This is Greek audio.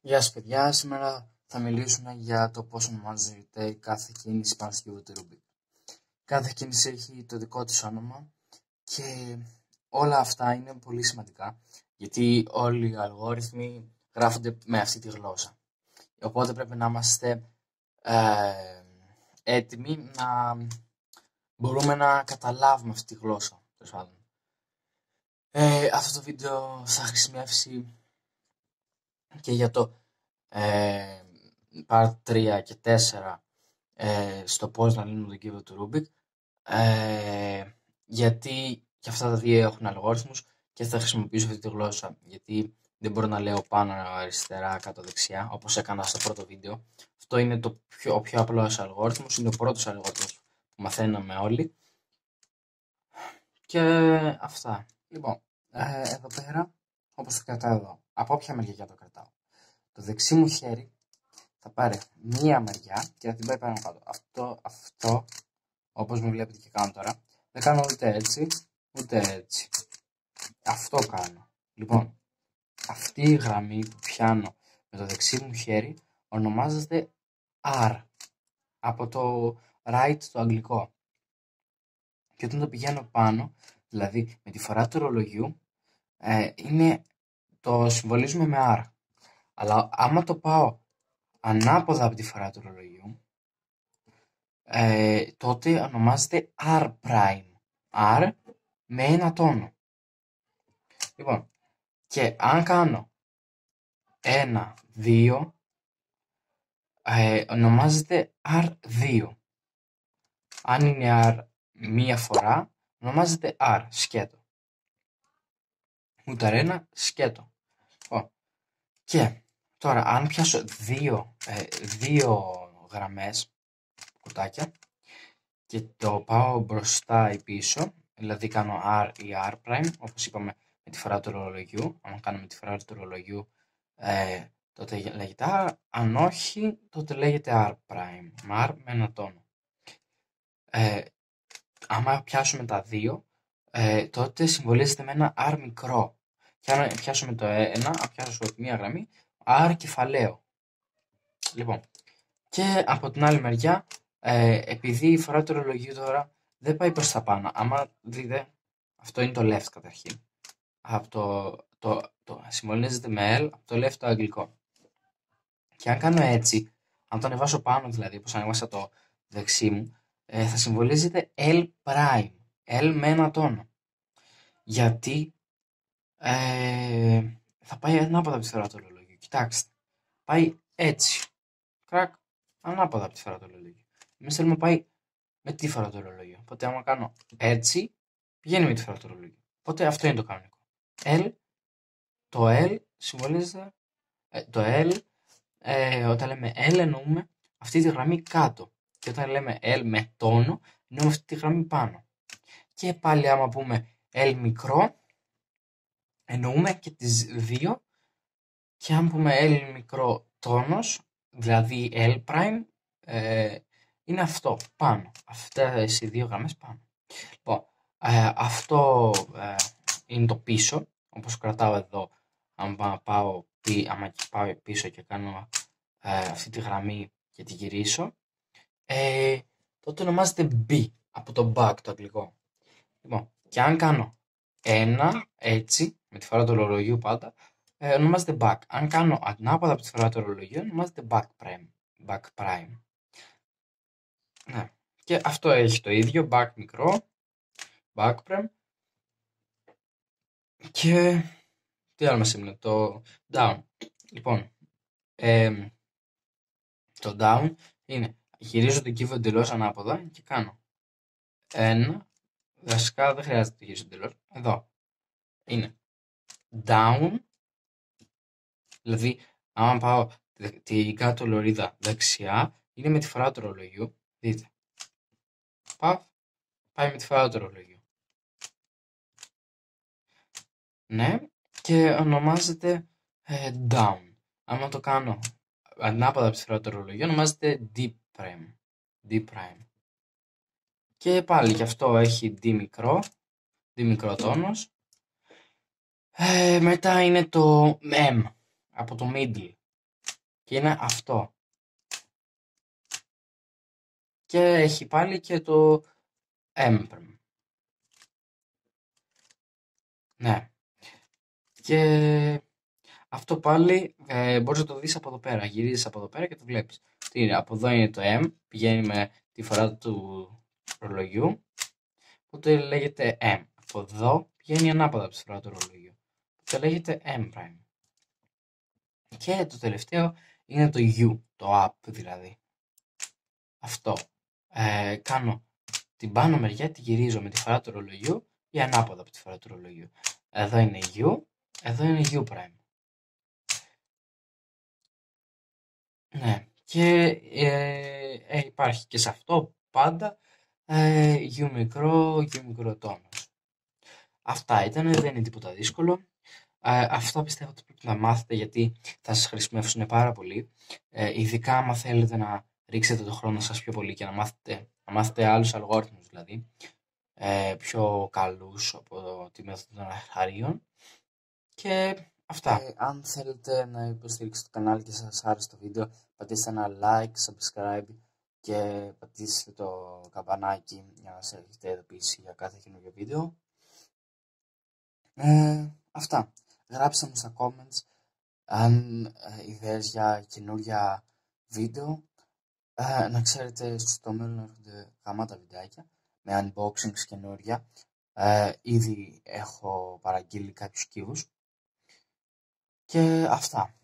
Γεια σας παιδιά, σήμερα θα μιλήσουμε για το πώς ονομάζεται κάθε κίνηση πάνω στο κύβο του Rubik. Κάθε κίνηση έχει το δικό της όνομα και όλα αυτά είναι πολύ σημαντικά γιατί όλοι οι αλγόριθμοι γράφονται με αυτή τη γλώσσα. Οπότε πρέπει να είμαστε έτοιμοι να μπορούμε να καταλάβουμε αυτή τη γλώσσα. Αυτό το βίντεο θα χρησιμεύσει και για το part 3 και 4 στο πώς να λύνουμε τον κύβο του Rubik, γιατί και αυτά τα δύο έχουν αλγόριθμους και θα χρησιμοποιήσω αυτή τη γλώσσα, γιατί δεν μπορώ να λέω πάνω αριστερά κάτω δεξιά όπως έκανα στο πρώτο βίντεο. Αυτό είναι ο πιο απλός αλγόριθμος, είναι ο πρώτος αλγόριθμος που μαθαίναμε όλοι και αυτά. Λοιπόν, εδώ πέρα, όπως το κρατάω εδώ, από όποια μεριά το κρατάω, το δεξί μου χέρι θα πάρει μία μεριά και θα την πάει πάνω κάτω. Αυτό, όπως με βλέπετε και κάνω τώρα, δεν κάνω ούτε έτσι, ούτε έτσι. Αυτό κάνω. Λοιπόν, αυτή η γραμμή που πιάνω με το δεξί μου χέρι ονομάζεται R, από το right το αγγλικό. Και όταν το πηγαίνω πάνω, δηλαδή με τη φορά του ρολογιού, το συμβολίζουμε με R. Αλλά άμα το πάω ανάποδα από τη φορά του ρολογιού, τότε ονομάζεται R prime. R με ένα τόνο. Λοιπόν, και αν κάνω 1, 2, ονομάζεται R2. Αν είναι R μία φορά, ονομάζεται R σκέτο. Ούτε ένα σκέτο. Και τώρα αν πιάσω δύο γραμμές, κουτάκια, και το πάω μπροστά ή πίσω, δηλαδή κάνω R ή R', όπως είπαμε με τη φορά του ρολογιού. Αν κάνουμε τη φορά του ρολογιού, τότε λέγεται R, αν όχι, τότε λέγεται R', R με ένα τόνο. Άμα πιάσουμε τα δύο, τότε συμβολίζεται με ένα R μικρό. Και αν πιάσουμε το ένα, αν πιάσω μία γραμμή, R κεφαλαίο. Λοιπόν, και από την άλλη μεριά, επειδή η φορά του ρολογιού τώρα δεν πάει προς τα πάνω, άμα δείτε, αυτό είναι το left καταρχήν. Συμβολίζεται με L, από το left το αγγλικό. Και αν κάνω έτσι, αν το ανεβάσω πάνω δηλαδή, όπως ανέβασα το δεξί μου, θα συμβολίζεται L prime, L με ένα τόνο. Γιατί θα πάει ανάποδα από τη φορά του ρολογιού. Κοιτάξτε, πάει έτσι. Κρακ, ανάποδα από τη φορά του ρολογιού. Εμείς θέλουμε να πάει με τη φορά του ρολογιού. Οπότε άμα κάνω έτσι, πηγαίνει με τη φορά του ρολογιού. Οπότε αυτό είναι το κανονικό. Το L συμβολίζεται, το L, όταν λέμε L εννοούμε αυτή τη γραμμή κάτω. Και όταν λέμε L με τόνο, εννοούμε αυτή τη γραμμή πάνω. Και πάλι άμα πούμε L μικρό, εννοούμε και τις δύο. Και αν πούμε L μικρό τόνος, δηλαδή L prime, είναι αυτό πάνω. Αυτές οι δύο γραμμές πάνω. Λοιπόν, αυτό είναι το πίσω, όπως κρατάω εδώ. Άμα πάω πίσω και κάνω αυτή τη γραμμή και τη γυρίσω, τότε ονομάζεται B, από το back το αγγλικό. Λοιπόν, και αν κάνω ένα έτσι, με τη φορά του ρολογιού πάντα, ονομάζεται back. Αν κάνω ανάποδα από τη φορά του ρολογιού, ονομάζεται back prime. Ναι. Και αυτό έχει το ίδιο, back μικρό, back prime. Και τι άλλο μας έμεινε, το down. Λοιπόν, το down είναι, γυρίζω το κύβο εντελώς ανάποδα και κάνω ένα, βασικά δεν χρειάζεται να το γυρίσω εντελώς, εδώ, είναι down, δηλαδή άμα πάω την κάτω λωρίδα δεξιά, είναι με τη φορά του ρολογιού, δείτε, πάει με τη φορά του ρολογιού. Ναι, και ονομάζεται down. Άμα το κάνω ανάποδα από τη φορά του ρολογιού, ονομάζεται D prime. Και πάλι γι' αυτό έχει D μικρό τόνος. Μετά είναι το M, από το middle. και είναι αυτό. Και έχει πάλι και το Emperor. Ναι. Και αυτό πάλι μπορείς να το δεις από εδώ πέρα. Γυρίζεις από εδώ πέρα και το βλέπεις. Τι είναι, από εδώ είναι το M, πηγαίνει με τη φορά του ρολογιού, οπότε λέγεται M. Από εδώ πηγαίνει ανάποδα από τη φορά του ρολογιού, οπότε λέγεται M prime. Και το τελευταίο είναι το U, το up δηλαδή. Αυτό. Κάνω την πάνω μεριά, τη γυρίζω με τη φορά του ρολογιού ή ανάποδα από τη φορά του ρολογιού. Εδώ είναι U, εδώ είναι U prime. Ναι, και υπάρχει και σε αυτό πάντα U μικρό τόνος. Αυτά ήταν, δεν είναι τίποτα δύσκολο. Αυτά πιστεύω ότι πρέπει να μάθετε γιατί θα σας χρησιμεύσουν πάρα πολύ. Ειδικά άμα θέλετε να ρίξετε το χρόνο σας πιο πολύ και να μάθετε άλλους αλγόριθμους δηλαδή, πιο καλούς από τη μέθοδο των αρχαρίων. Και αυτά. Αν θέλετε να υποστηρίξετε το κανάλι και σας άρεσε το βίντεο, πατήστε ένα like, subscribe και πατήστε το καμπανάκι για να σας έχετε ειδοποιήσει για κάθε καινούργιο βίντεο. Αυτά. Γράψτε μου στα comments αν ιδέες για καινούργια βίντεο. Να ξέρετε στο μέλλον έρχονται γαμάτα βιντεάκια με unboxings καινούργια. Ήδη έχω παραγγείλει κάποιους κύβους. Και αυτά.